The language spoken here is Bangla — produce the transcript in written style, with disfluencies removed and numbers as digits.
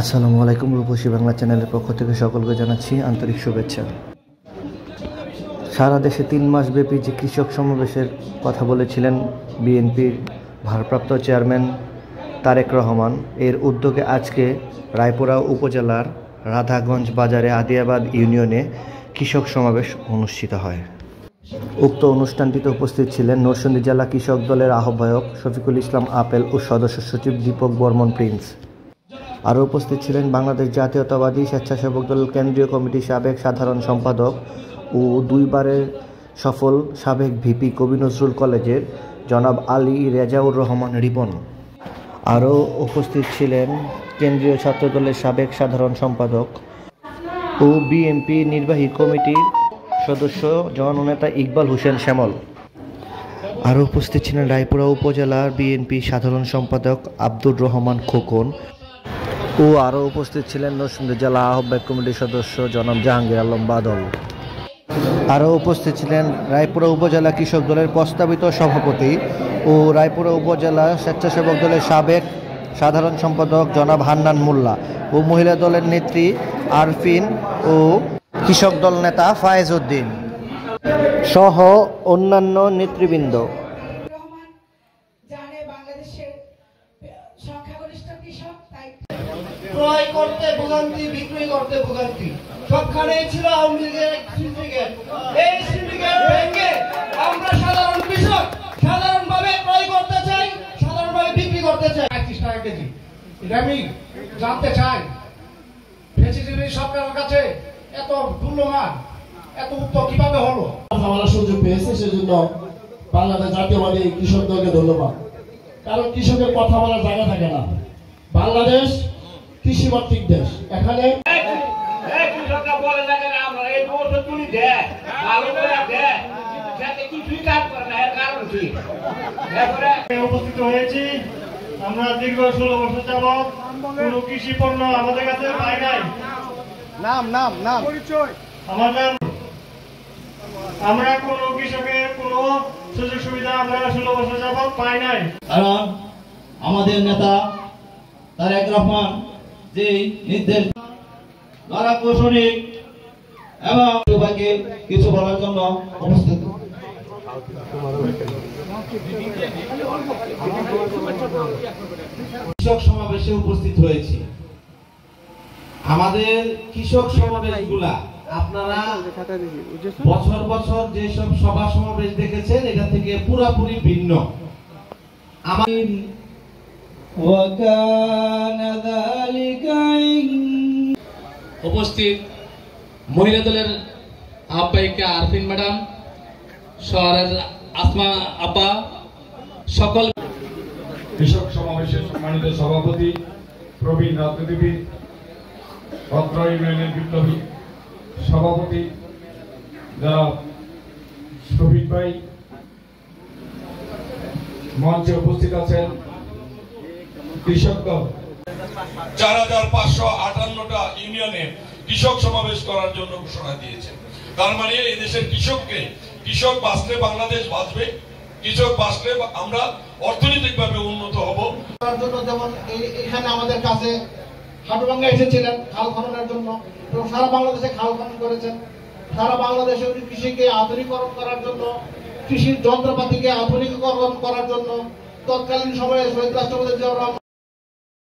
আসসালামু আলাইকুম, রূপসী বাংলা চ্যানেলের পক্ষ থেকে সকলকে জানাচ্ছি আন্তরিক শুভেচ্ছা। সারা দেশে 3 মাস ব্যাপী যে কৃষক সমাবেশের কথা বলেছিলেন বিএনপির ভারপ্রাপ্ত চেয়ারম্যান তারেক রহমান, এর উদ্যোগে আজকে রায়পুরা উপজেলার রাধাগঞ্জ বাজারে আদিয়াবাদ ইউনিয়নে কৃষক সমাবেশ অনুষ্ঠিত হয়। উক্ত অনুষ্ঠানটিতে উপস্থিত ছিলেন নরসিংদী জেলা কৃষক দলের আহ্বায়ক শফিকুল ইসলাম আপেল ও সদস্য সচিব দীপক বর্মন প্রিন্স। আরও উপস্থিত ছিলেন বাংলাদেশ জাতীয়তাবাদী স্বেচ্ছাসেবক দল কেন্দ্রীয় কমিটির সাবেক সাধারণ সম্পাদক ও 2 বারের সফল সাবেক ভিপি কবি নজরুল কলেজের জনাব আলী রেজাউর রহমান রিপন। আরও উপস্থিত ছিলেন কেন্দ্রীয় ছাত্রদলের সাবেক সাধারণ সম্পাদক ও বিএনপি নির্বাহী কমিটির সদস্য জননেতা ইকবাল হোসেন শ্যামল। আরও উপস্থিত ছিলেন রায়পুরা উপজেলার বিএনপি সাধারণ সম্পাদক আব্দুর রহমান খোকন ও আরও উপস্থিত ছিলেন নরসিংদী জেলা আহ্বায়ক কমিটির সদস্য জনাব জাহাঙ্গীর আলম বাদল। আরও উপস্থিত ছিলেন রায়পুরা উপজেলা কৃষক দলের প্রস্তাবিত সভাপতি ও রায়পুরা উপজেলা স্বেচ্ছাসেবক দলের সাবেক সাধারণ সম্পাদক জনাব হান্নান মোল্লা ও মহিলা দলের নেত্রী আরফিন ও কৃষক দল নেতা ফায়েজ উদ্দিন সহ অন্যান্য নেতৃবৃন্দ। ক্রয় করতে ভোগান্তি, বিক্রি করতে ভোগান্তি, সবখানেই ছিল আওয়ামী লীগের সিন্ডিকেট। এই সিন্ডিকেট ভেঙে আমরা সাধারণ কৃষক সাধারণভাবে ক্রয় করতে চাই, সাধারণভাবে বিক্রি করতে চাই। 35 টাকা কেজি, এটা আমি জানতে চাই ফেসিলিটি সরকারের কাছে এত মূল্যমান, এত উত্তর কিভাবে হলো? আমরা সুযোগ পেয়েছি, সেজন্য বাংলাদেশ জাতীয়বাদী কৃষক দলকে ধন্যবাদ। কারণ কৃষকের কথা বলার জায়গা থাকে না। বাংলাদেশ কৃষিভিত্তিক দেশ। এখানে উপস্থিত হয়েছি। আমরা দীর্ঘ 16 বছর যাবৎ কোন কৃষি পণ্য আমাদের কাছে পাই নাই। আমরা কোন কৃষকের কোন সুযোগ সুবিধা আমরা 16 বছর যাবৎ পাই নাই। কারণ আমাদের নেতা তারেক রহমান যে নির্দেশ দ্বারা কৌশলিক এবং কিছু বলার জন্য উপস্থিত। কৃষক সমাবেশে উপস্থিত হয়েছি। আমাদের কৃষক সমাবেশগুলা আপনারা বছর বছর যেসব সভা সমাবেশ দেখেছেন এটা থেকে পুরোপুরি ভিন্ন। উপস্থিত মহিলা দলের আহ্বায়িকা আরফিন ম্যাডাম, শহরের আসমা আব্বা, সকল কৃষক সমাবেশের সম্মানিত সভাপতি প্রবীণ রাজনীতিবিদ, অত্র ইউনিয়নের বিপ্লবী সভাপতি যারা শফিক ভাই, মঞ্চে উপস্থিত আছেন কৃষক দল। 4558টা ইউনিয়নে কৃষক সমাবেশ করার জন্য ঘোষণা দিয়েছে। তার মানে এই দেশের কৃষক বাঁচলে বাংলাদেশ বাঁচবে, কৃষক বাঁচলে আমরা অর্থনৈতিকভাবে উন্নত হব। তার জন্য যেমন এখানে আমাদের কাছে হাটুভাঙ্গা এসেছিলেন খাল খননের জন্য, এবং সারা বাংলাদেশে খাল খনন করেছেন। সারা বাংলাদেশে উনি কৃষিকে আধুনিকরণ করার জন্য, কৃষির যন্ত্রপাতিকে আধুনিকীকরণ করার জন্য তৎকালীন সময়ে শহীদ রাষ্ট্রপতি জিয়াউর রহমান